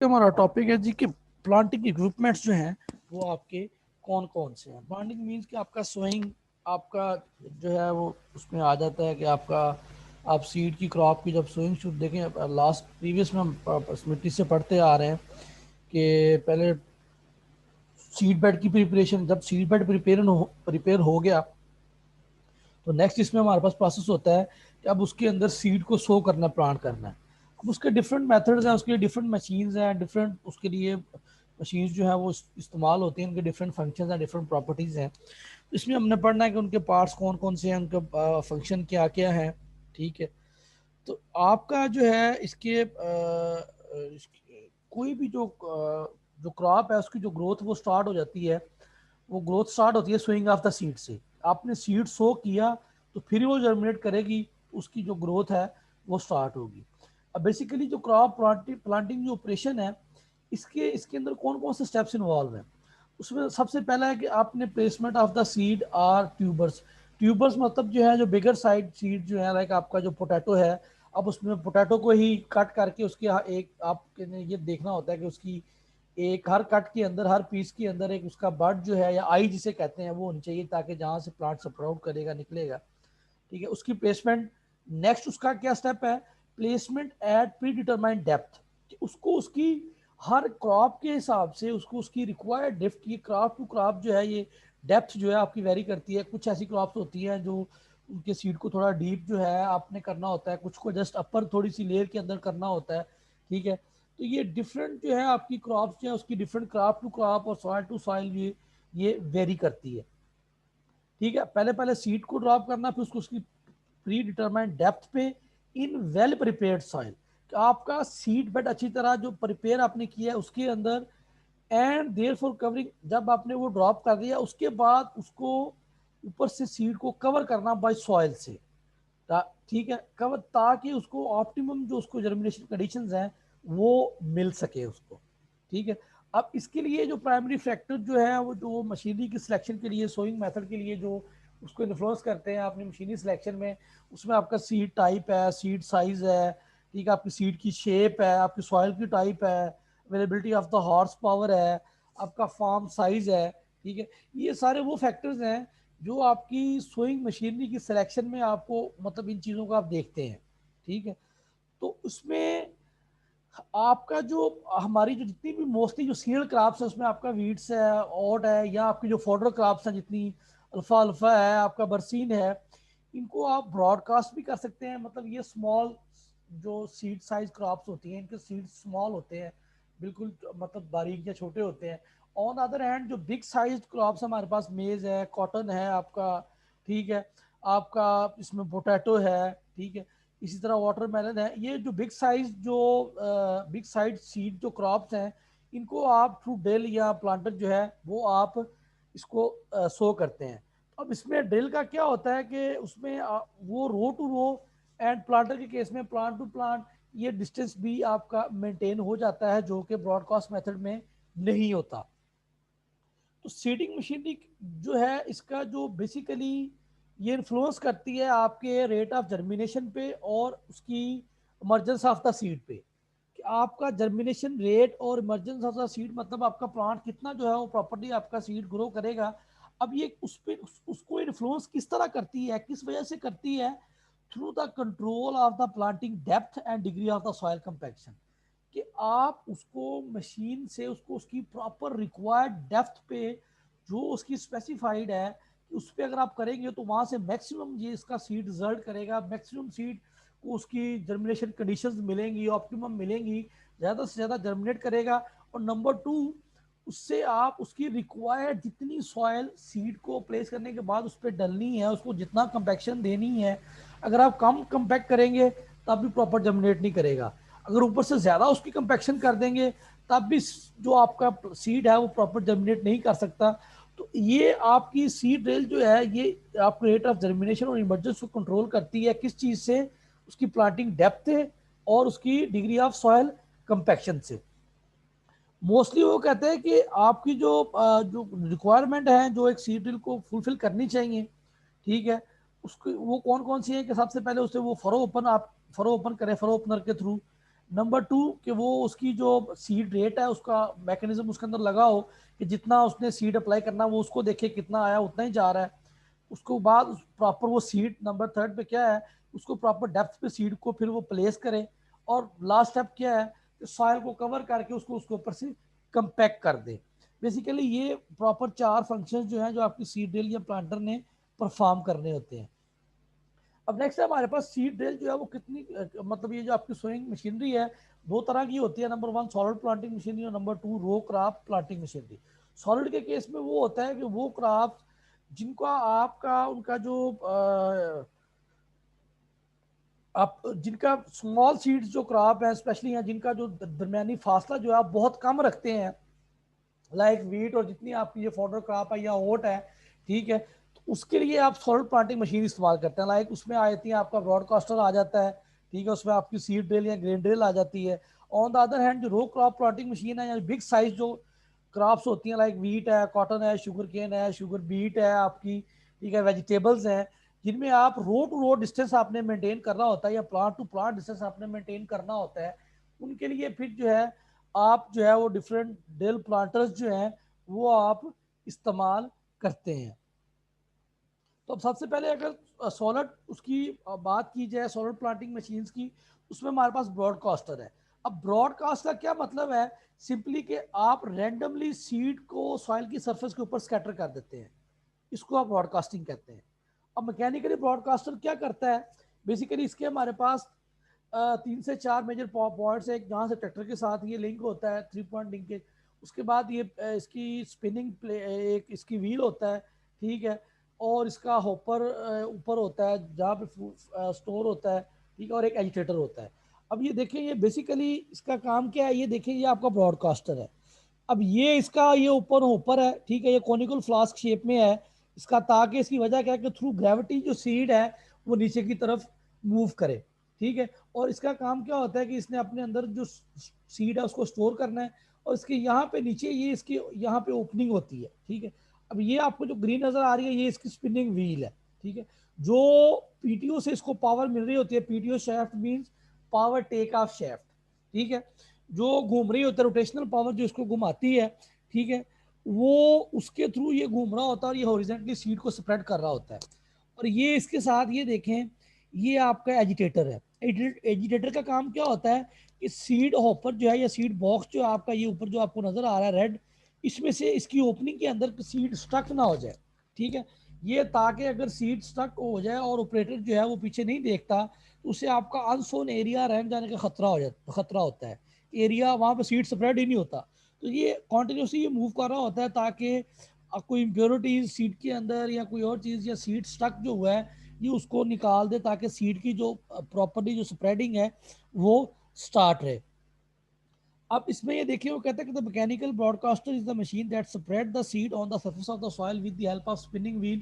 हमारा टॉपिक है जी कि प्लांटिंग इक्विपमेंट्स जो हैं वो आपके कौन कौन से हैं। प्लांटिंग मीन्स कि आपका सोइंग आपका जो है वो उसमें आ जाता है कि आपका आप सीड की क्रॉप की जब सोइंग शूट देखें, लास्ट प्रीवियस में हम मिट्टी से पढ़ते आ रहे हैं कि पहले सीड बेड की प्रिपरेशन, जब सीड बेड प्रिपेयर हो गया तो नेक्स्ट इसमें हमारे पास प्रोसेस होता है कि अब उसके अंदर सीड को सो करना, प्लांट करना है। अब उसके डिफरेंट मेथड्स हैं, उसके लिए डिफरेंट मशीन्स हैं, डिफरेंट उसके लिए मशीन्स जो है वो इस्तेमाल होती हैं, उनके डिफरेंट फंक्शंस हैं, डिफरेंट प्रॉपर्टीज़ हैं। तो इसमें हमने पढ़ना है कि उनके पार्ट्स कौन कौन से हैं, उनका फंक्शन क्या क्या है। ठीक है, तो आपका जो है कोई भी जो क्रॉप है उसकी जो ग्रोथ वो स्टार्ट हो जाती है, वो ग्रोथ स्टार्ट होती है सोइंग ऑफ द सीड से। आपने सीड सो किया तो फिर वो जर्मिनेट करेगी, उसकी जो ग्रोथ है वो स्टार्ट होगी। अब बेसिकली जो क्रॉप प्लांटिंग जो ऑपरेशन है, इसके इसके अंदर कौन कौन से स्टेप्स इन्वॉल्व हैं। उसमें सबसे पहला है कि आपने placement of the seed or tubers. Tubers मतलब जो है जो बिगर साइड सीड जो है, लाइक आपका जो पोटैटो है, अब उसमें पोटैटो को ही कट करके उसके एक आपके ये देखना होता है कि उसकी एक हर कट के अंदर, हर पीस के अंदर एक उसका बड जो है या आई जिसे कहते हैं वो होनी चाहिए, ताकि जहाँ से प्लांट स्प्राउट करेगा, निकलेगा। ठीक है, उसकी प्लेसमेंट। नेक्स्ट उसका क्या स्टेप है, placement at predetermined depth. उसको उसकी हर क्रॉप के हिसाब से उसको उसकी रिक्वायर्ड डेप्थ, ये क्रॉप टू क्रॉप जो है ये डेप्थ जो है आपकी वेरी करती है। कुछ ऐसी क्रॉप्स होती हैं जो उनके सीड को थोड़ा डीप जो है आपने करना होता है, कुछ को जस्ट अपर थोड़ी सी लेयर के अंदर करना होता है। ठीक है, तो ये डिफरेंट जो है आपकी क्रॉप्स जो है उसकी डिफरेंट क्रॉप टू क्रॉप और सॉइल टू सॉइल ये वेरी करती है। ठीक है, पहले पहले सीड को ड्रॉप करना, फिर उसको उसकी प्री डिटरमाइंड डेप्थ पे इन वेल प्रिपेयर्ड सॉइल। तो आपका सीड बेड अच्छी तरह जो प्रिपेयर आपने किया है उसके अंदर, एंड देयर फॉर कवरिंग, जब आपने वो ड्रॉप कर दिया उसके बाद उसको ऊपर से सीड को कवर करना बाय सॉइल से। ठीक है, कवर, ताकि उसको ऑप्टिमम जो उसको जर्मिनेशन कंडीशंस हैं वो मिल सके उसको। ठीक है, अब इसके लिए जो प्राइमरी फैक्टर जो है वो जो मशीनरी की सिलेक्शन के लिए, सोइंग मेथड के लिए जो उसको इन्फ्लुएंस करते हैं अपनी मशीनरी सिलेक्शन में, उसमें आपका सीड टाइप है, सीड साइज है, ठीक है, आपकी सीड की शेप है, आपकी सॉइल की टाइप है, availability of the horse power है, आपका फार्म साइज है। ठीक है, ये सारे वो फैक्टर्स हैं जो आपकी सोइंग मशीनरी की सिलेक्शन में आपको, मतलब इन चीज़ों को आप देखते हैं। ठीक है, तो उसमें आपका जो हमारी जो जितनी भी मोस्टली जो सीरियल क्रॉप्स है उसमें आपका वीट्स है, ओट है, या आपकी जो फॉडर क्रॉप्स हैं जितनी, अल्फा अल्फा है, आपका बरसीन है, इनको आप ब्रॉडकास्ट भी कर सकते हैं। मतलब ये स्मॉल जो सीड साइज क्रॉप्स होती हैं, इनके सीड स्मॉल होते हैं, बिल्कुल मतलब बारीक या छोटे होते हैं। ऑन अदर हैंड जो बिग साइज क्रॉप्स हमारे पास, मेज है, कॉटन है आपका, ठीक है, आपका इसमें पोटैटो है, ठीक है, इसी तरह वाटरमेलन है। ये जो बिग साइज सीड जो क्रॉप्स हैं, इनको आप थ्रू ड्रिल या प्लांटर जो है वो आप इसको सो करते हैं। अब इसमें ड्रिल का क्या होता है कि उसमें वो रो टू रो, एंड प्लांटर के केस में प्लांट टू प्लांट, ये डिस्टेंस भी आपका मेंटेन हो जाता है, जो कि ब्रॉडकास्ट मेथड में नहीं होता। तो सीडिंग मशीनरी जो है इसका जो बेसिकली ये इन्फ्लुएंस करती है आपके रेट ऑफ जर्मिनेशन पे और उसकी इमरजेंस ऑफ द सीड पे, कि आपका जर्मिनेशन रेट और इमरजेंस ऑफ द सीड, मतलब आपका प्लांट कितना जो है वो प्रॉपर्टी आपका सीड ग्रो करेगा। अब ये उस पे उसको इन्फ्लुएंस किस तरह करती है, किस वजह से करती है, through the control of the planting depth and degree of the soil compaction. कि आप उसको मशीन से उसको उसकी प्रॉपर रिक्वायर्ड डेप्थ पे जो उसकी स्पेसिफाइड है कि उस पर अगर आप करेंगे तो वहां से मैक्सिमम ये इसका सीड रिजल्ट करेगा, मैक्सिमम सीड को उसकी जर्मिनेशन कंडीशंस मिलेंगी, ऑप्टिमम मिलेंगी, ज़्यादा से ज़्यादा जर्मिनेट करेगा। और नंबर टू, उससे आप उसकी रिक्वायर्ड जितनी सॉयल सीड को प्लेस करने के बाद उस पर डलनी है, उसको जितना कंपैक्शन देनी है, अगर आप कम कंपैक्ट करेंगे तब भी प्रॉपर जर्मिनेट नहीं करेगा। अगर ऊपर से ज़्यादा उसकी कंपैक्शन कर देंगे तब भी जो आपका सीड है वो प्रॉपर जर्मिनेट नहीं कर सकता। तो ये आपकी सीड ड्रिल जो है ये आपको रेट ऑफ जर्मिनेशन और इमर्जेंस को कंट्रोल करती है, किस चीज़ से, उसकी प्लांटिंग डेप्थ है और उसकी डिग्री ऑफ सॉयल कंपैक्शन से। मोस्टली वो कहते हैं कि आपकी जो रिक्वायरमेंट है जो एक सीड ड्रिल को फुलफिल करनी चाहिए, ठीक है, उसको वो कौन कौन सी है कि सबसे पहले उससे वो फरो ओपन, आप फरो ओपन करें फरो ओपनर के थ्रू। नंबर टू कि वो उसकी जो सीड रेट है उसका मैकेनिज्म उसके अंदर लगा हो कि जितना उसने सीड अप्लाई करना वो उसको देखे कितना आया उतना ही जा रहा है। उसको बाद प्रॉपर वो सीड नंबर थर्ड पे क्या है, उसको प्रॉपर डेप्थ पे सीड को फिर वो प्लेस करे। और लास्ट स्टेप क्या है कि सॉइल को कवर करके उसको उसके ऊपर से कंपैक्ट कर दे। बेसिकली ये प्रॉपर 4 फंक्शंस जो हैं जो आपकी सीड ड्रिल या प्लांटर ने परफॉर्म करने होते हैं। अब नेक्स्ट है हमारे पास सीड ड्रिल जो है वो कितनी मतलब ये जो आपकी सोइंग मशीनरी है दो तरह की होती है। Number one solid planting machinery और नंबर टू रो क्रॉप प्लांटिंग मशीनरी। सॉलिड के केस में वो होता है कि वो क्रॉप जिनका आपका उनका जो आप जिनका स्मॉल सीड्स जो क्रॉप है स्पेशली है जिनका जो दरमियानी फासला जो है आप बहुत कम रखते हैं, लाइक वीट और जितनी आपकी ये फॉडर क्रॉप है या ओट है, ठीक है, तो उसके लिए आप सॉलिड प्लांटिंग मशीन इस्तेमाल करते हैं। लाइक उसमें आ जाती है आपका ब्रॉडकास्टर आ जाता है, ठीक है, उसमें आपकी सीड ड्रिल या ग्रेन ड्रिल आ जाती है। ऑन द अदर हैंड जो रो क्रॉप प्लांटिंग मशीन है या बिग साइज जो क्रॉप्स होती हैं लाइक वीट है, कॉटन है, शुगर केन है, शुगर बीट है आपकी, ठीक है, वेजिटेबल्स हैं, जिनमें आप रो टू रो डिस्टेंस आपने मेंटेन करना होता है या प्लांट टू प्लांट डिस्टेंस आपने मेंटेन करना होता है, उनके लिए फिर जो है आप जो है वो डिफरेंट ड्रिल प्लांटर्स जो हैं वो आप इस्तेमाल करते हैं। तो अब सबसे पहले अगर सॉलिड उसकी बात की जाए सॉलिड प्लांटिंग मशीन्स की, उसमें हमारे पास ब्रॉडकास्टर है। अब ब्रॉडकास्ट का क्या मतलब है, सिंपली कि आप रैंडमली सीड को सॉइल की सरफेस के ऊपर स्कैटर कर देते हैं, इसको आप ब्रॉडकास्टिंग कहते हैं। अब मैकेनिकली ब्रॉडकास्टर क्या करता है, बेसिकली इसके हमारे पास 3 से 4 मेजर पॉइंट्स है। जहाँ से ट्रैक्टर के साथ ये लिंक होता है 3 पॉइंट लिंकेज, उसके बाद ये इसकी स्पिनिंग प्ले एक इसकी व्हील होता है, ठीक है, और इसका हॉपर ऊपर होता है जहाँ पे स्टोर होता है, ठीक है, और एक एजिटेटर होता है। अब ये देखें ये बेसिकली इसका काम क्या है, ये देखें ये आपका ब्रॉडकास्टर है। अब ये इसका ये ऊपर ऊपर है, ठीक है, ये कॉनिकल फ्लास्क शेप में है इसका, ताकि इसकी वजह क्या है कि थ्रू ग्रेविटी जो सीड है वो नीचे की तरफ मूव करे, ठीक है। और इसका काम क्या होता है कि इसने अपने अंदर जो सीड है उसको स्टोर करना है, और इसके यहाँ पे नीचे ये इसकी यहाँ पे ओपनिंग होती है, ठीक है। अब ये आपको जो ग्रीन नजर आ रही है ये इसकी स्पिनिंग व्हील है, ठीक है, जो पीटीओ से इसको पावर मिल रही होती है। PTO shaft means power take off shaft, ठीक है, जो घूम रही होती है रोटेशनल पावर जो इसको घुमाती है, ठीक है, वो उसके थ्रू ये घूम रहा होता है और ये हॉरिजॉन्टली सीड को स्प्रेड कर रहा होता है। और ये इसके साथ ये देखें ये आपका एजिटेटर है। एजिटेटर का काम क्या होता है कि सीड हॉपर जो है या सीड बॉक्स जो आपका ये ऊपर जो आपको नजर आ रहा है रेड, इसमें से इसकी ओपनिंग के अंदर सीड स्टक ना हो जाए, ठीक है, ये ताकि अगर सीड स्टक हो जाए और ऑपरेटर जो है वो पीछे नहीं देखता तो उसे आपका अनसोन एरिया रह जाने का खतरा होता है, एरिया वहां पर सीड स्प्रेड ही नहीं होता। तो ये कॉन्टिन्यूसली ये मूव कर रहा होता है ताकि कोई इम्प्योरिटीज सीड के अंदर या कोई और चीज़ या सीड स्टक जो हुआ है ये उसको निकाल दे ताकि सीड की जो प्रॉपर्टी जो स्प्रेडिंग है वो स्टार्ट रहे। अब इसमें ये देखिए वो कहता है कि the mechanical broadcaster is the machine that spread the seed on the surface of the soil with the help of spinning wheel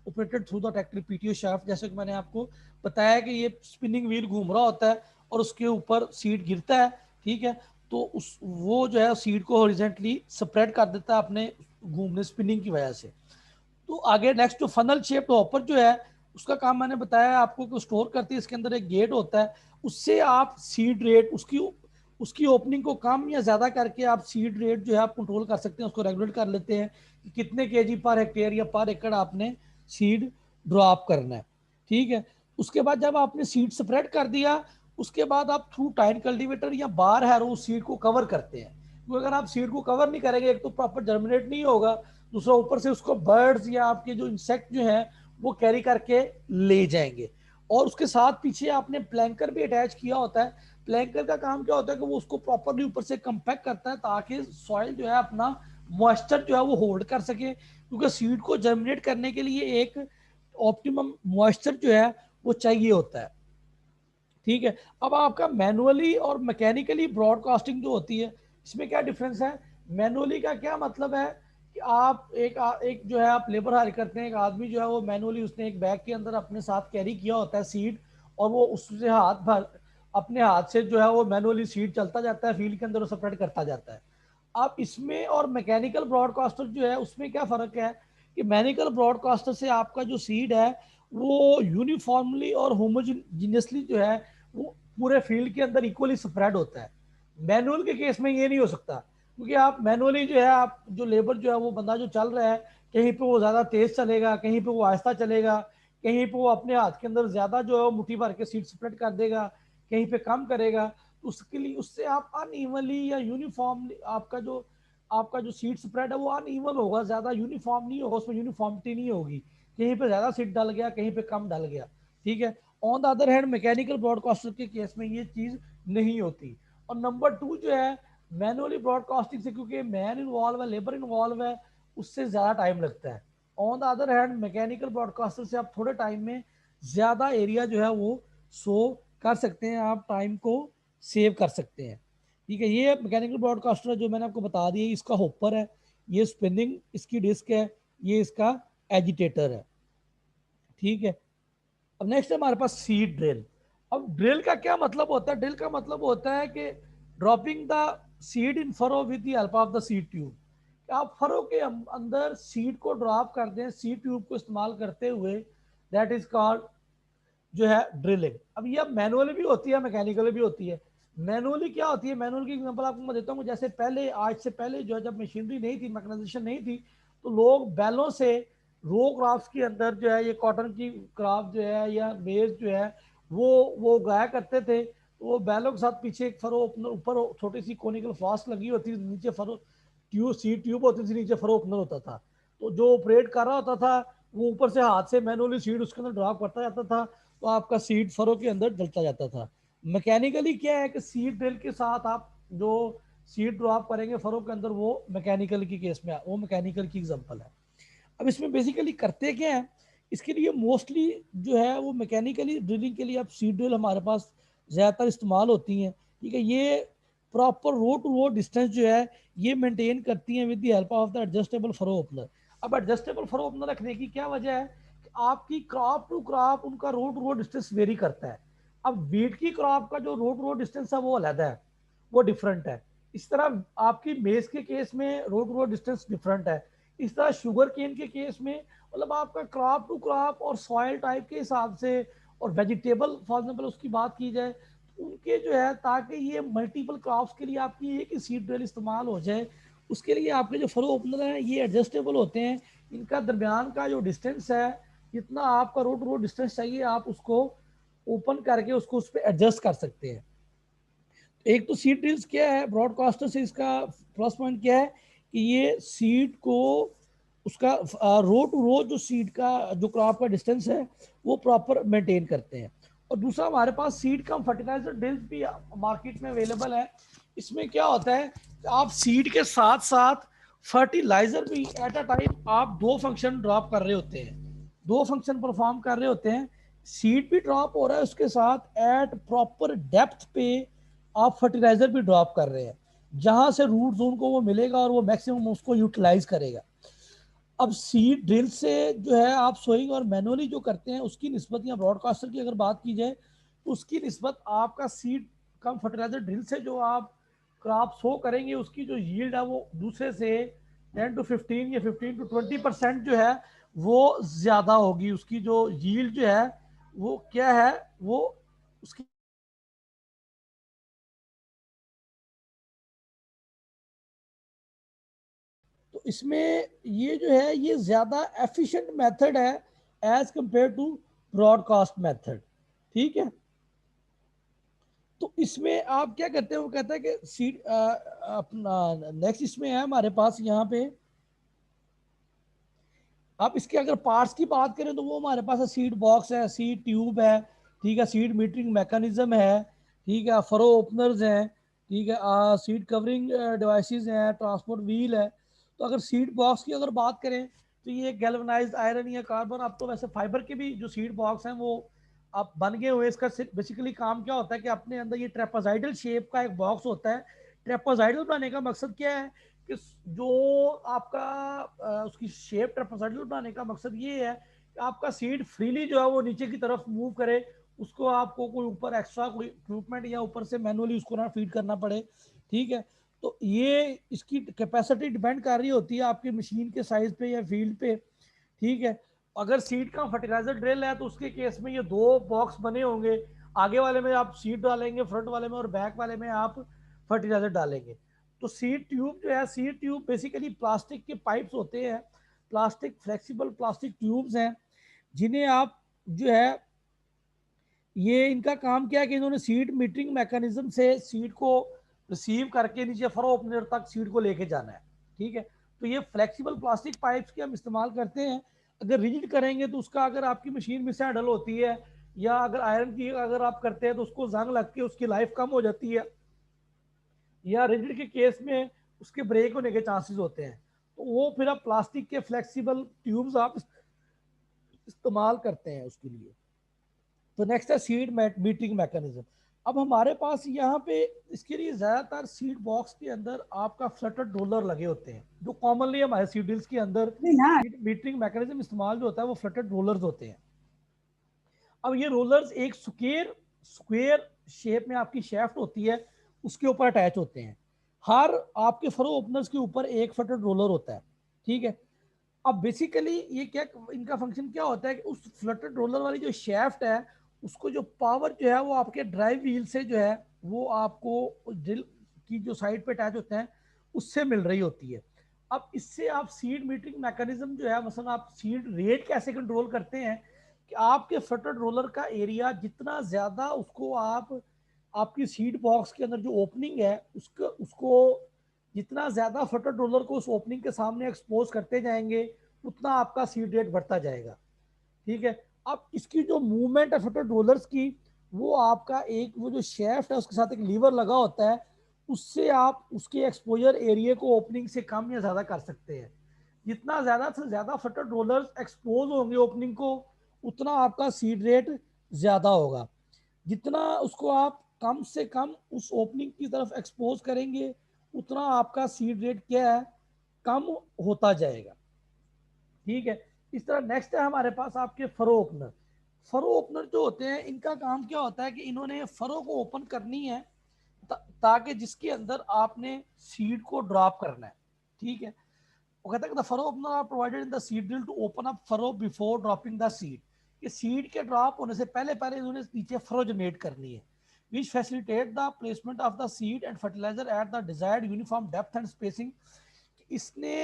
operated through the tractor PTO shaft. जैसे कि मैंने आपको बताया कि ये स्पिनिंग व्हील घूम रहा होता है और उसके ऊपर सीड गिरता है, ठीक है, तो उस वो जो है सीड को हॉरिजॉन्टली स्प्रेड कर देता है अपने घूमने स्पिनिंग की वजह से। तो आगे नेक्स्ट जो फनल शेप हॉपर जो है उसका काम मैंने बताया आपको कि स्टोर करती है, इसके अंदर एक गेट होता है, उससे आप सीड रेट उसकी उसकी ओपनिंग को कम या ज़्यादा करके आप सीड रेट जो है आप कंट्रोल कर सकते हैं, उसको रेगुलेट कर लेते हैं कि कितने केजी पर हेक्टेयर या पर एकड़ आपने सीड ड्रॉप करना है, ठीक है। उसके बाद जब आपने सीड स्प्रेड कर दिया उसके बाद आप थ्रू टाइन कल्टीवेटर या बार हैरो उस सीड को कवर करते हैं, क्योंकि अगर आप सीड को कवर नहीं करेंगे एक तो प्रॉपर जर्मिनेट नहीं होगा, दूसरा ऊपर से उसको बर्ड्स या आपके जो इंसेक्ट जो हैं वो कैरी करके ले जाएंगे। और उसके साथ पीछे आपने प्लैंकर भी अटैच किया होता है। प्लैंकर का काम क्या होता है कि वो उसको प्रॉपरली ऊपर से कंपैक्ट करता है ताकि सॉइल जो है अपना मॉइस्चर जो है वो होल्ड कर सके, क्योंकि सीड को जर्मिनेट करने के लिए एक ऑप्टिमम मॉइस्चर जो है वो चाहिए होता है, ठीक है। अब आपका मैनुअली और मैकेनिकली ब्रॉडकास्टिंग जो होती है इसमें क्या डिफरेंस है। मैनुअली का क्या मतलब है कि आप एक जो है आप लेबर हायर करते हैं, एक आदमी जो है वो मैनुअली उसने एक बैग के अंदर अपने साथ कैरी किया होता है सीड, और वो उससे हाथ भर अपने हाथ से जो है वो मैनुअली सीड चलता जाता है फील्ड के अंदर स्प्रेड करता जाता है। अब इसमें और मैकेनिकल ब्रॉडकास्टर जो है उसमें क्या फ़र्क है कि मैकेनिकल ब्रॉडकास्टर से आपका जो सीड है वो यूनिफॉर्मली और होमोजीनियसली जो है वो पूरे फील्ड के अंदर इक्वली स्प्रेड होता है। मैनुअल के केस में ये नहीं हो सकता, क्योंकि आप मैनुअली जो है, आप जो लेबर जो है, वो बंदा जो चल रहा है, कहीं पे वो ज़्यादा तेज चलेगा, कहीं पे वो आहिस्ता चलेगा, कहीं पे वो अपने हाथ के अंदर ज़्यादा जो है वो मुट्ठी भर के सीट स्प्रेड कर देगा, कहीं पे कम करेगा। तो उसके लिए उससे आप अनइवनली या यूनिफॉर्म आपका जो सीट स्प्रेड है वो अनइवन होगा, ज़्यादा यूनिफॉर्म नहीं होगा, उसमें यूनिफॉर्मिटी नहीं होगी, कहीं पे ज़्यादा सीट डल गया, कहीं पे कम डल गया। ठीक है। On the other hand mechanical broadcaster के केस में ये चीज़ नहीं होती। और नंबर टू जो है, मैनुअली ब्रॉडकास्टिंग से क्योंकि मैन इन्वॉल्व है, लेबर इन्वॉल्व है, उससे ज़्यादा टाइम लगता है। On the other hand mechanical broadcaster से आप थोड़े टाइम में ज़्यादा एरिया जो है वो शो कर सकते हैं, आप टाइम को सेव कर सकते हैं। ठीक है। ये मैकेनिकल ब्रॉडकास्टर जो मैंने आपको बता दिया, इसका होपर है, ये स्पिनिंग इसकी डिस्क है, ये इसका एजिटेटर है। ठीक है। अब नेक्स्ट है हमारे पास सीड ड्रिल। अब ड्रिल का क्या मतलब होता है? ड्रिल का मतलब होता है कि dropping the seed in furrow with the help of the seed tube. आप फरो के अंदर सीड को ड्रॉप कर दें सीड ट्यूब को इस्तेमाल करते हुए, दैट इज कॉल्ड जो है ड्रिलिंग। अब ये मैनुअली भी होती है, मैकेनिकली भी होती है। मैनुअली क्या होती है? मैनुअल की एग्जांपल आपको मैं देता हूँ। जैसे पहले, आज से पहले जो है, जब मशीनरी नहीं थी, मैकेनाइजेशन नहीं थी, तो लोग बैलों से रो क्रॉप्स के अंदर जो है, ये कॉटन की क्रॉप जो है या मेज जो है, वो गाया करते थे। तो वो बैलों के साथ पीछे एक फरो ओपनर, ऊपर छोटी सी कोनिकल फ्लास्क लगी होती थी, नीचे फरो ट्यूब, सी ट्यूब होती थी, नीचे फरो ओपनर होता था। तो जो ऑपरेट कर रहा होता था, वो ऊपर से हाथ से मैनुअली सीड उसके अंदर ड्रॉप करता जाता था, तो आपका सीड फरो के अंदर डलता जाता था। मैकेनिकली क्या है कि सीड ड्रिल के साथ आप जो सीड ड्रॉप करेंगे फरो के अंदर, वो मैकेनिकल की केस में, वो मैकेनिकल की एग्जांपल है। अब इसमें बेसिकली करते क्या है? इसके लिए मोस्टली जो है वो मैकेनिकली ड्रिलिंग के लिए अब सीड ड्रिल हमारे पास ज़्यादातर इस्तेमाल होती हैं। ठीक है। ये proper row to row distance जो है ये मेंटेन करती हैं with the help of the adjustable furrow opener. अब एडजस्टेबल फरो ओपनर रखने की क्या वजह है? कि आपकी क्रॉप टू क्रॉप उनका रो टू रो डिस्टेंस वेरी करता है। अब वीट की क्रॉप का जो रो टू रो डिस्टेंस है वो अलग है, वो डिफरेंट है। इस तरह आपकी मेज के केस में रो टू रो डिस्टेंस डिफरेंट है। इस तरह शुगर केन के केस में, मतलब आपका क्रॉप टू क्रॉप और सॉइल टाइप के हिसाब से, और वेजिटेबल फॉर एग्जाम्पल उसकी बात की जाए, उनके जो है, ताकि ये मल्टीपल क्रॉप्स के लिए आपकी एक ही सीड ड्रिल इस्तेमाल हो जाए, उसके लिए आपके जो फरो ओपनर हैं ये एडजस्टेबल होते हैं। इनका दरमियान का जो डिस्टेंस है, जितना आपका रोड रोड डिस्टेंस चाहिए, आप उसको ओपन करके उसको उस पर एडजस्ट कर सकते हैं। एक तो सीड ड्रिल्स क्या है, ब्रॉडकास्टर से इसका प्लस पॉइंट क्या है कि ये सीड को उसका रो टू रो जो सीड का जो क्रॉप का डिस्टेंस है वो प्रॉपर मेंटेन करते हैं। और दूसरा, हमारे पास सीड कम फर्टिलाइजर ड्रिल्स भी मार्केट में अवेलेबल है। इसमें क्या होता है, आप सीड के साथ साथ फर्टिलाइजर भी एट अ टाइम आप दो फंक्शन ड्रॉप कर रहे होते हैं, दो फंक्शन परफॉर्म कर रहे होते हैं। सीड भी ड्रॉप हो रहा है, उसके साथ एट प्रॉपर डेप्थ पे आप फर्टिलाइजर भी ड्रॉप कर रहे हैं, जहां से रूट जोन को वो मिलेगा और वो मैक्सिमम उसको यूटिलाइज करेगा। अब सीड ड्रिल से जो है आप सोइंग और मैनुअली जो करते हैं उसकी निस्बत, या ब्रॉडकास्टर की अगर बात की जाए तो उसकी निस्बत आपका सीड कम फर्टिलाइजर ड्रिल से जो आप क्रॉप सो करेंगे, उसकी जो यील्ड है वो दूसरे से 10 to 15 या 15 to 20% जो है वो ज़्यादा होगी। उसकी जो यील्ड जो है वो क्या है, वो उसकी, तो इसमें ये जो है ये ज़्यादा एफिशिएंट मेथड है as compared to broadcast method. ठीक है। तो इसमें आप क्या करते हैं, वो कहता है कि सीड अपना नेक्स्ट इसमें है हमारे पास यहाँ पे, आप इसके अगर पार्ट्स की बात करें तो वो हमारे पास है, सीड बॉक्स है, सीड ट्यूब है, ठीक है, सीड मीटरिंग मैकेनिज्म है, ठीक है, फरो ओपनर्स हैं, ठीक है, सीड कवरिंग डिवाइसेस हैं, ट्रांसपोर्ट व्हील है। तो अगर सीड बॉक्स की अगर बात करें तो ये गैल्वेनाइज्ड आयरन या कार्बन, अब तो वैसे फाइबर के भी जो सीड बॉक्स हैं वो अब बन गए हुए। इसका बेसिकली काम क्या होता है कि अपने अंदर ये ट्रेपेजॉइडल शेप का एक बॉक्स होता है। ट्रेपेजॉइडल बनाने का मकसद क्या है कि जो आपका उसकी शेप ट्रेपेजॉइडल बनाने का मकसद ये है कि आपका सीड फ्रीली जो है वो नीचे की तरफ मूव करे, उसको आपको कोई ऊपर एक्स्ट्रा कोई इक्विपमेंट या ऊपर से मैनुअली उसको ना फीड करना पड़े। ठीक है। तो ये इसकी कैपेसिटी डिपेंड कर रही होती है आपकी मशीन के साइज पे या फील्ड पे। ठीक है। अगर सीड का फर्टिलाइजर ड्रिल है तो उसके केस में ये दो बॉक्स बने होंगे, आगे वाले में आप सीड डालेंगे, फ्रंट वाले में और बैक वाले में आप फर्टिलाइजर डालेंगे। तो सीड ट्यूब जो है, सीड ट्यूब बेसिकली प्लास्टिक के पाइप्स होते हैं, प्लास्टिक फ्लेक्सिबल प्लास्टिक ट्यूब्स हैं, जिन्हें आप जो है, ये इनका काम क्या है कि इन्होंने सीड मीटरिंग मैकेनिज्म से सीड को रिसीव करके नीचे फरो ओपनर तक सीड को लेके जाना है। ठीक है, तो ये फ्लेक्सिबल प्लास्टिक पाइप्स के हम इस्तेमाल करते हैं। अगर रिजिड करेंगे तो उसका, अगर आपकी मशीन मिस हैंडल होती है या अगर आयरन की अगर आप करते हैं तो उसको जंग लग के उसकी लाइफ कम हो जाती है, या रिजिड के केस में उसके ब्रेक होने के चांसेस होते हैं। तो वो फिर आप प्लास्टिक के फ्लेक्सिबल ट्यूब्स आप इस्तेमाल करते हैं उसके लिए। तो नेक्स्ट है सीड मीटरिंग मैकेनिज्म। अब हमारे पास यहाँ पे इसके लिए ज़्यादातर सीड बॉक्स के अंदर आपका फ्लटर्ड रोलर लगे होते हैं, जो कॉमनली हमारे सीड ड्रिल्स के अंदर सीड मीटरिंग मैकेनिज्म इस्तेमाल जो होता है वो फ्लटर्ड रोलर्स होते हैं। अब ये रोलर्स एक स्क्वेयर शेप में आपकी शेफ्ट होती है, उसके ऊपर अटैच होते हैं। हर आपके फरो ओपनर्स के ऊपर एक फ्लटर्ड रोलर होता है। ठीक है, अब बेसिकली ये क्या, इनका फंक्शन क्या होता है कि उस फ्लटर्ड रोलर वाली जो शेफ्ट है उसको जो पावर जो है वो आपके ड्राइव व्हील से जो है वो आपको ड्रिल की जो साइड पे अटैच होते हैं उससे मिल रही होती है। अब इससे आप सीड मीटरिंग मैकेनिज्म जो है, मसलन आप सीड रेट कैसे कंट्रोल करते हैं कि आपके फ्लटर्ड रोलर का एरिया जितना ज्यादा उसको आप आपकी सीड बॉक्स के अंदर जो ओपनिंग है उसको जितना ज्यादा फ्लटर्ड रोलर को उस ओपनिंग के सामने एक्सपोज करते जाएंगे उतना आपका सीड रेट बढ़ता जाएगा। ठीक है, अब इसकी जो मूवमेंट है फ्लटर्ड रोलर्स की, वो आपका एक वो जो शेफ्ट है उसके साथ एक लीवर लगा होता है, उससे आप उसके एक्सपोजर एरिया को ओपनिंग से कम या ज्यादा कर सकते हैं। जितना ज्यादा से ज्यादा फ्लटर्ड रोलर्स एक्सपोज होंगे ओपनिंग को, उतना आपका सीड रेट ज्यादा होगा। जितना उसको आप कम से कम उस ओपनिंग की तरफ एक्सपोज करेंगे उतना आपका सीड रेट क्या है, कम होता जाएगा। ठीक है, इस तरह नेक्स्ट है हमारे पास आपके फरो ओपनर। फरो ओपनर जो होते हैं इनका काम क्या होता है कि इन्होंने फरो को ओपन करनी है ताकि जिसके अंदर आपने सीड को ड्रॉप करना है। ठीक है, वो कहता है the furrow opener are provided in the seed drill to open up furrow before dropping the seed. ये सीड के ड्रॉप होने से पहले पहले इन्होंने नीचे फरो जनरेट करनी है, which facilitate the placement of the seed and fertilizer at the desired uniform depth and spacing। इसने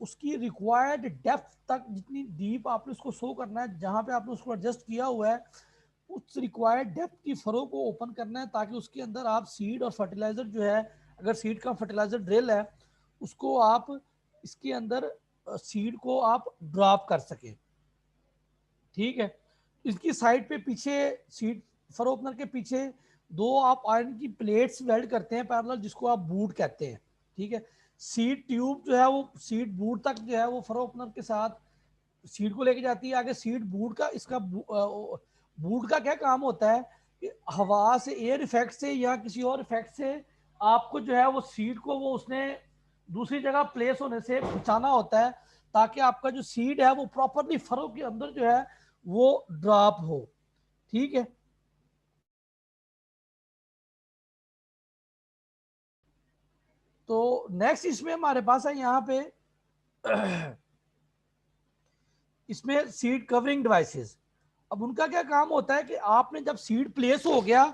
उसकी रिक्वायर्ड डेप्थ तक, जितनी डीप आपने उसको शो करना है, जहां पे आपने उसको एडजस्ट किया हुआ है उस रिक्वायर्ड डेप्थ की फरो को ओपन करना है ताकि उसके अंदर आप सीड और फर्टिलाइजर जो है, अगर सीड का फर्टिलाइजर ड्रिल है उसको आप इसके अंदर सीड को आप ड्रॉप कर सके। ठीक है, इसकी साइड पे पीछे सीड फरो ओपनर के पीछे दो आप आयरन की प्लेट्स वेल्ड करते हैं पैरेलल, जिसको आप बूट कहते हैं। ठीक है, सीड ट्यूब जो है वो सीड बूट तक जो है वो फरो ओपनर के साथ सीड को लेके जाती है आगे। सीड बूट का इसका बूट का क्या काम होता है कि हवा से, एयर इफेक्ट से या किसी और इफेक्ट से आपको जो है वो सीड को वो उसने दूसरी जगह प्लेस होने से बचाना होता है ताकि आपका जो सीड है वो प्रॉपरली फरो के अंदर जो है वो ड्रॉप हो। ठीक है, तो नेक्स्ट इसमें हमारे पास है यहाँ पे इसमें सीड कवरिंग डिवाइसेस। अब उनका क्या काम होता है कि आपने जब सीड प्लेस हो गया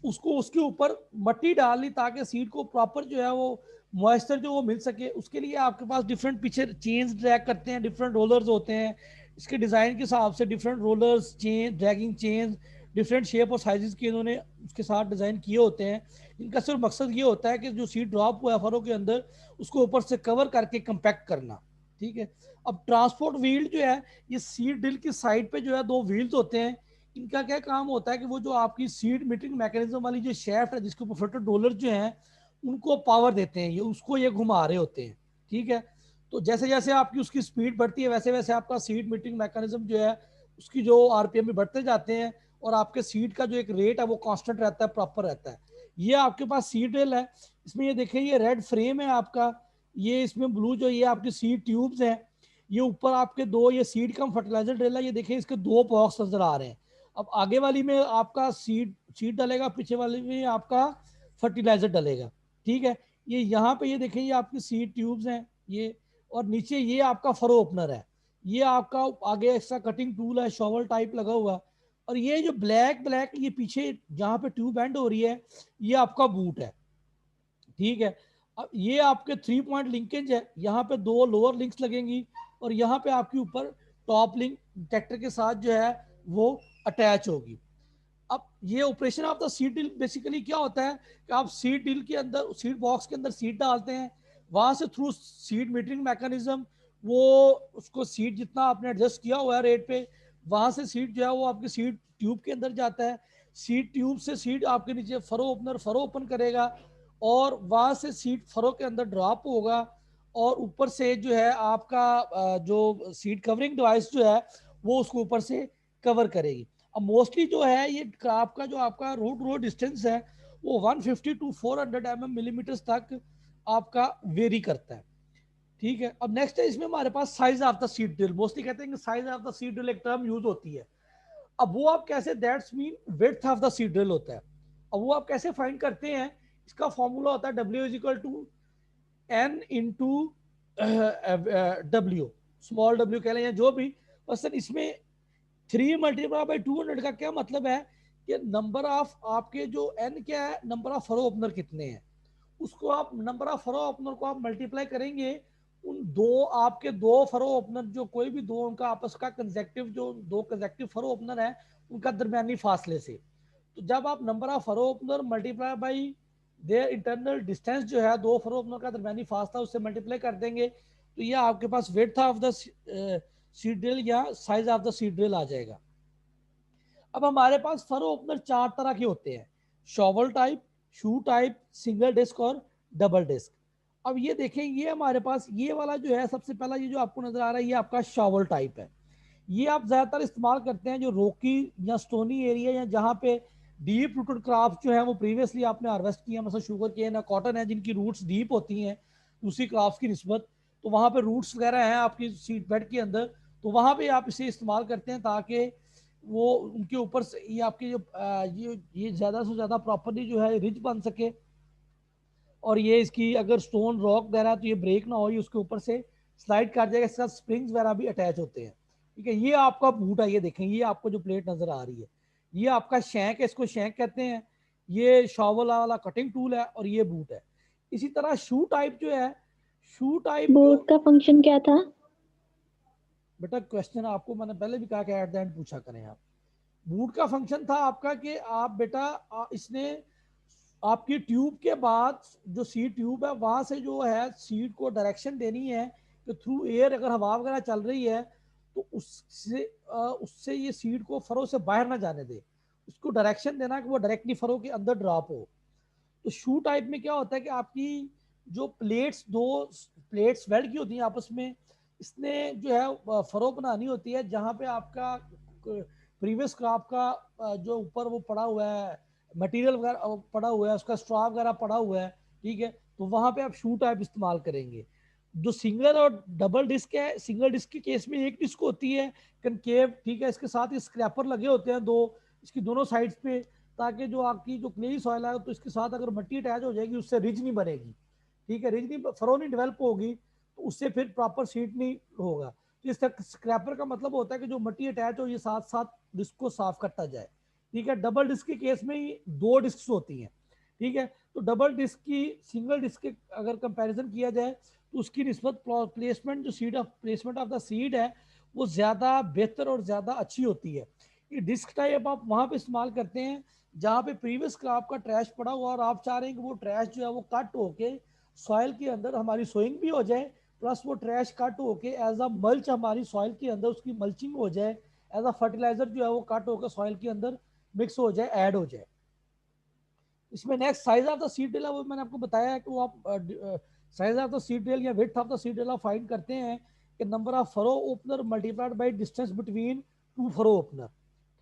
उसको उसके ऊपर मट्टी डालनी ताकि सीड को प्रॉपर जो है वो मॉइस्चर जो वो मिल सके। उसके लिए आपके पास डिफरेंट पीछे चेन्स ड्रैग करते हैं, डिफरेंट रोलर्स होते हैं। इसके डिज़ाइन के हिसाब से different rollers, chain dragging chains different shape और साइजेस के इन्होंने उसके साथ डिज़ाइन किए होते हैं। इनका सिर्फ मकसद ये होता है कि जो सीड ड्रॉप हुआ है फरों के अंदर उसको ऊपर से कवर करके कंपैक्ट करना। ठीक है, अब ट्रांसपोर्ट व्हील जो है, ये सीड ड्रिल की साइड पे जो है दो व्हील्स होते हैं। इनका क्या काम होता है कि वो जो आपकी सीड मीटरिंग मैकेनिज्म वाली जो शेफ्ट है जिसके ऊपर फ्लटर रोलर जो है उनको पावर देते हैं, ये उसको ये घुमा रहे होते हैं। ठीक है, तो जैसे जैसे आपकी उसकी स्पीड बढ़ती है वैसे वैसे आपका सीड मीटरिंग मैकेनिज्म जो है उसकी जो आरपीएम भी बढ़ते जाते हैं और आपके सीड का जो एक रेट है वो कांस्टेंट रहता है, प्रॉपर रहता है। ये आपके पास सीड ड्रिल है, इसमें ये देखिए ये रेड फ्रेम है आपका, ये इसमें ब्लू जो ये आपकी सीड ट्यूब्स है, ये ऊपर आपके दो ये सीड कम फर्टिलाइजर ड्रिल है, ये देखिए इसके दो बॉक्स नजर आ रहे हैं। अब आगे वाली में आपका सीड सीड डलेगा, पीछे वाली में आपका फर्टिलाइजर डलेगा। ठीक है, ये यहाँ पे ये देखें ये आपकी सीड ट्यूब्स हैं ये, और नीचे ये आपका फरो ओपनर है। ये आपका आगे एक्स्ट्रा कटिंग टूल है, शॉवल टाइप लगा हुआ। और ये जो ब्लैक ब्लैक ये पीछे जहां पे ट्यूब एंड हो रही है, ये आपका बूट है, ठीक है। अब ये आपके 3 पॉइंट लिंकेज है, यहाँ पे 2 लोअर लिंक्स लगेंगी और यहाँ पे आपके ऊपर टॉप लिंक ट्रैक्टर के साथ जो है वो अटैच होगी। अब ये operation of the seat drill basically क्या होता है कि आप सीट ड्रिल के अंदर, सीट बॉक्स के अंदर सीट डालते हैं, वहां से थ्रू सीट मीटरिंग मैकेनिज्म वो उसको सीट जितना आपने एडजस्ट किया हुआ है रेट पे, वहां से सीट जो है वो आपकी सीट ट्यूब के अंदर जाता है, सीट ट्यूब से सीट आपके नीचे फरो ओपनर फरो ओपन करेगा और वहां से सीट फरो के अंदर ड्रॉप होगा और ऊपर से जो है आपका जो सीट कवरिंग डिवाइस जो है वो उसको ऊपर से कवर करेगी। अब मोस्टली जो है ये आपका जो आपका रोड रोड डिस्टेंस है वो 150 टू 400 मिलीमीटर तक आपका वेरी करता है, ठीक है। अब नेक्स्ट है इसमें हमारे पास size of the seat drill, mostly कहते हैं कि size of the seat drill एक टर्म यूज होती है। अब वो आप कैसे, that's mean width of the seat drill होता है। अब वो आप कैसे फाइंड करते हैं, इसका फॉर्मूला होता है W is equal to N into W, small w कह लें या जो भी, बस इसमें 3 मल्टीप्लाई बाई 200 का क्या मतलब है कि नंबर ऑफ आपके जो n क्या है, नंबर ऑफ फरो ओपनर कितने हैं, उसको आप नंबर ऑफ फरो ओपनर को आप मल्टीप्लाई करेंगे उन दो आपके दो फरो ओपनर, जो कोई भी दो उनका आपस का कंसेक्टिव, जो दो कंसेक्टिव फरो ओपनर है उनका दरमियानी फासले से। तो जब आप number of furrow opener multiply by their internal distance जो है दो फरो ओपनर का दरमियानी फासला उससे मल्टीप्लाई कर देंगे तो ये आपके पास width of the seat drill या size of the seat drill आ जाएगा। अब हमारे पास फरो ओपनर 4 तरह के होते हैं, शॉवल टाइप, शू टाइप, सिंगल डिस्क और डबल डिस्क। अब ये देखें, ये हमारे पास ये वाला जो है सबसे पहला ये जो आपको नजर आ रहा है ये आपका शॉवल टाइप है। ये आप ज्यादातर इस्तेमाल करते हैं जो रोकी या स्टोनी एरिया या जहाँ पे डीप रूटेड क्रॉप जो है वो प्रीवियसली आपने हार्वेस्ट किया, मतलब शुगर केन या कॉटन है जिनकी रूट्स डीप होती हैं दूसरी क्रॉप की निस्बत, तो वहाँ पे रूट्स वगैरह हैं आपकी सीट बेड के अंदर, तो वहाँ पे आप इसे इस्तेमाल करते हैं ताकि वो उनके ऊपर से ये आपके जो ये ज़्यादा से ज़्यादा प्रॉपरली जो है रिज बन सके और ये इसकी अगर स्टोन रॉक वगैरह तो ये ब्रेक ना हो, ये उसके ऊपर से स्लाइड कर जाएगा, इसके साथ स्प्रिंग्स वगैरह भी अटैच होते हैं, ठीक है। ये आपका बूट है, ये देखें ये आपको जो प्लेट नजर आ रही है ये आपका शैंक है, इसको शैंक कहते हैं। ये शॉवल वाला कटिंग टूल है और ये बूट है। इसी तरह शू टाइप जो है, शू टाइप जो, बोर्ड का फंक्शन क्या था? बेटा क्वेश्चन आपको मैंने पहले भी कहा कि एट द एंड पूछा करें आप। बूट का फंक्शन था आपका कि आप बेटा इसने आपकी ट्यूब के बाद जो सीट ट्यूब है वहां से जो है सीट को डायरेक्शन देनी है कि थ्रू एयर अगर हवा वगैरह चल रही है तो उससे ये सीट को फरो से बाहर ना जाने दे, उसको डायरेक्शन देना कि वो डायरेक्टली फरो के अंदर ड्रॉप हो। तो शू टाइप में क्या होता है कि आपकी जो प्लेट्स, दो प्लेट्स वेल्ड की होती हैं आपस में, इसने जो है फरो बनानी होती है जहाँ पे आपका प्रीवियस क्रॉप का जो ऊपर वो पड़ा हुआ है मटेरियल वगैरह पड़ा हुआ है, उसका स्ट्रॉ वगैरह पड़ा हुआ है, ठीक है। तो वहाँ पे आप शू टाइप इस्तेमाल करेंगे। जो सिंगल और डबल डिस्क है, सिंगल डिस्क के केस में एक डिस्क होती है कनकेव, ठीक है, इसके साथ ही स्क्रैपर लगे होते हैं दो इसकी दोनों साइड्स पे, ताकि जो आपकी जो क्लेई सॉइल है तो इसके साथ अगर मिट्टी अटैच हो जाएगी उससे रिज नहीं बनेगी, ठीक है, रिज नहीं फरो नहीं डेवलप होगी तो उससे फिर प्रॉपर सीट नहीं होगा। तो इस तरह स्क्रैपर का मतलब होता है कि जो मिट्टी अटैच हो ये साथ साथ डिस्क को साफ करता जाए, ठीक है। डबल डिस्क के केस में ही दो डिस्क होती हैं, ठीक है। तो डबल डिस्क की सिंगल डिस्क के अगर कंपैरिजन किया जाए तो उसकी निस्बत प्लेसमेंट जो seed of placement of the seed है वो ज़्यादा बेहतर और ज़्यादा अच्छी होती है। ये डिस्क टाइप आप वहाँ पे इस्तेमाल करते हैं जहाँ पे प्रीवियस क्रॉप का ट्रैश पड़ा हुआ और आप चाह रहे हैं कि वो ट्रैश जो है वो कट होके सॉइल के अंदर हमारी सोइंग भी हो जाए, प्लस वो ट्रैश कट होके एज अ मल्च हमारी सॉइल के अंदर उसकी मल्चिंग हो जाए, एज अ फर्टिलाइजर जो है वो कट होकर सॉइल के अंदर मिक्स हो जाए, ऐड हो जाए। इसमें next size of the seed drill है, वो मैंने आपको बताया है कि वो आप size of the seed drill या width of the seed drill आप फाइंड करते हैं कि number of furrow opener multiplied by distance between two furrow opener,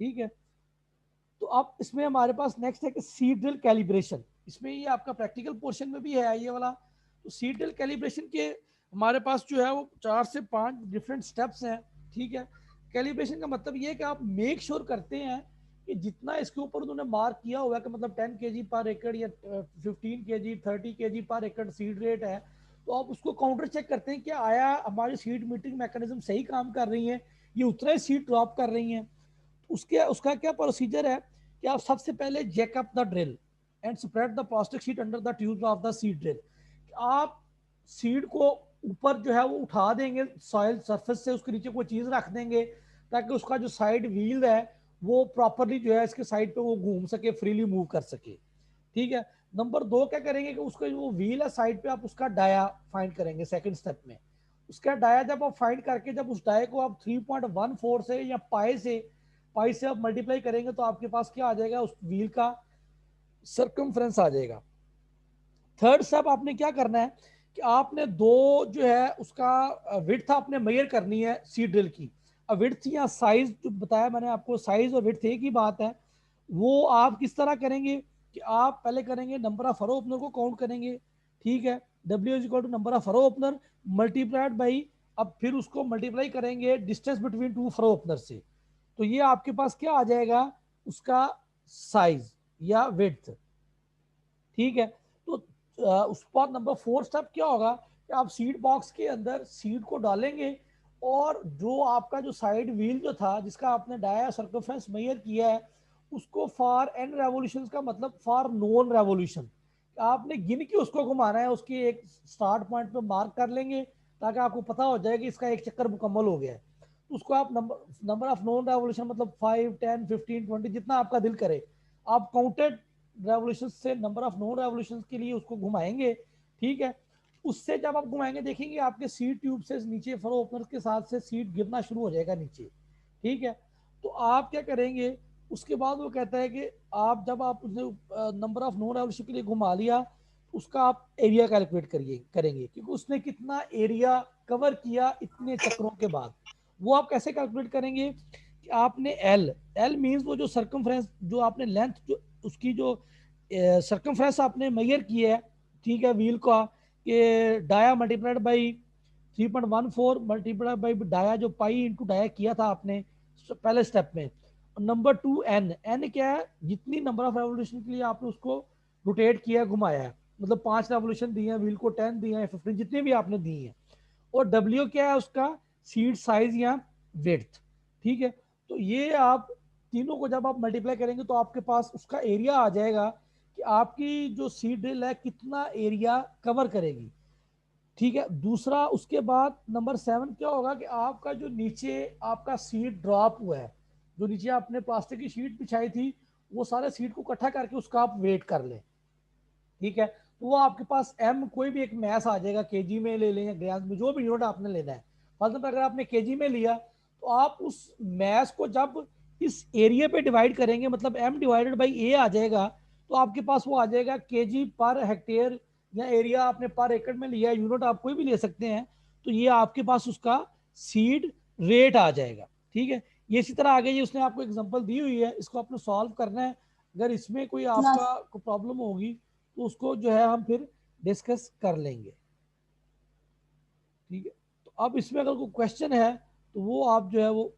ठीक है। तो अब इसमें हमारे पास नेक्स्ट है कि सीड ड्रिल कैलिब्रेशन, इसमें ये आपका प्रैक्टिकल पोर्शन में भी है ये वाला। तो सीड ड्रिल कैलिब्रेशन के हमारे पास जो है वो 4 से 5 डिफरेंट स्टेप्स हैं, ठीक है। कैलिब्रेशन का मतलब ये है कि आप मेक श्योर करते हैं कि जितना इसके ऊपर उन्होंने मार्क किया हुआ है कि मतलब 10 kg पर एकड़ या 15 kg 30 kg पर एकड़ सीड रेट है, तो आप उसको काउंटर चेक करते हैं कि आया हमारी सीड मीटरिंग मैकेनिज्म सही काम कर रही है, ये उतना ही सीड ड्रॉप कर रही हैं। उसके उसका क्या प्रोसीजर है कि आप सबसे पहले jack up the drill and spread the plastic sheet under the tube of the seed drill. आप सीड को ऊपर जो है वो उठा देंगे सॉइल सरफेस से, उसके नीचे कोई चीज रख देंगे ताकि उसका जो साइड व्हील है वो प्रॉपरली जो है इसके साइड पे वो घूम सके, फ्रीली मूव कर सके। ठीक है। नंबर 2 क्या करेंगे कि उसका जो व्हील है साइड पे आप उसका डाया फाइंड करेंगे सेकंड स्टेप में। उसका डाया जब आप फाइंड करके जब उस डाया को आप 3.14 से या पाई से आप मल्टीप्लाई करेंगे तो आपके पास क्या आ जाएगा, उस व्हील का सर्कमफ्रेंस आ जाएगा। थर्ड स्टेप आपने क्या करना है कि आपने दो जो है उसका विड्थ आपने मेजर करनी है सी ड्रिल की। अब विड्थ या साइज जो बताया मैंने आपको, साइज और विड्थ एक ही बात है। वो आप किस तरह करेंगे कि आप पहले करेंगे नंबर ऑफ फरो ओपनर को काउंट करेंगे। ठीक है। W is equal to number of furrow opener multiplied by, अब फिर उसको मल्टीप्लाई करेंगे distance between two furrow opener से। तो ये आपके पास क्या आ जाएगा, उसका साइज या विड्थ। ठीक है। तो उस पर नंबर 4 स्टेप क्या होगा कि आप सीड बॉक्स के अंदर सीड को डालेंगे और जो आपका जो साइड व्हील जो था जिसका आपने डाया सर्कमफ्रेंस मेजर किया है उसको फॉर एन रेवोल्यूशन का मतलब फॉर नॉन रेवोल्यूशन आपने गिन के उसको घुमाना है, उसके एक स्टार्ट पॉइंट पे मार्क कर लेंगे ताकि आपको पता हो जाए कि इसका एक चक्कर मुकम्मल हो गया है। तो उसको आप नंबर ऑफ नॉन रेवोल्यूशन मतलब 5, 10, 15, 20 जितना आपका दिल करे आप काउंटेड रेवोल्यूशन से नंबर ऑफ नॉन रेवोल्यूशन के लिए उसको घुमाएंगे। ठीक है। उससे जब आप घुमाएंगे देखेंगे आपके सीड ट्यूब से नीचे फरो ओपनर के साथ से सीड गिरना शुरू हो जाएगा नीचे। ठीक है। तो आप क्या करेंगे, उसके बाद वो कहता है कि आप जब आप उसे नंबर ऑफ नॉन रेवोल्यूशन के लिए घुमा लिया उसका आप एरिया कैलकुलेट करेंगे क्योंकि उसने कितना एरिया कवर किया इतने चक्रों के बाद। वो आप कैसे कैलकुलेट करेंगे कि आपने एल एल मीन्स वो जो सर्कमफ्रेंस जो आपने लेंथ जो उसकी जो सर्कमफ्रेंस आपने मेजर की है। ठीक है। व्हील का कि dia multiplied by 3.14 multiplied by dia जो पाई इंटू डाया किया था आपने पहले स्टेप में। नंबर 2 एन एन क्या है, जितनी नंबर ऑफ रेवोल्यूशन के लिए आपने उसको रोटेट किया घुमाया है, मतलब 5 रेवोल्यूशन दिए हैं व्हील को, 10 दिए हैं, 15 जितने भी आपने दिए हैं। और डब्ल्यू क्या है उसका सीड साइज या विड्थ। ठीक है। तो ये आप तीनों को जब आप मल्टीप्लाई करेंगे तो आपके पास उसका एरिया आ जाएगा कि आपकी जो सीड ड्रिल है कितना एरिया कवर करेगी। ठीक है। दूसरा उसके बाद नंबर 7 क्या होगा कि आपका जो नीचे आपका सीड ड्रॉप हुआ है, जो नीचे आपने प्लास्टिक की शीट बिछाई थी वो सारे सीड को इकट्ठा करके उसका आप वेट कर लें। ठीक है। तो वो आपके पास एम कोई भी एक मैस आ जाएगा, केजी में ले लें या ग्राम में, जो भी यूनिट आपने लेना है। मतलब अगर आपने केजी में लिया तो आप उस मैस को जब इस एरिया पे डिवाइड करेंगे मतलब एम डिवाइडेड बाई ए आ जाएगा तो आपके पास वो आ जाएगा केजी पर हेक्टेयर या एरिया आपने पर एकड़ में लिया, यूनिट आप कोई भी ले सकते हैं। तो ये आपके पास उसका सीड रेट आ जाएगा। ठीक है। ये इसी तरह आगे ये उसने आपको एग्जांपल दी हुई है, इसको आपने सॉल्व करना है। अगर इसमें कोई यस। आपका प्रॉब्लम होगी तो उसको जो है हम फिर डिस्कस कर लेंगे। ठीक है। तो अब इसमें अगर कोई क्वेश्चन है तो वो आप जो है वो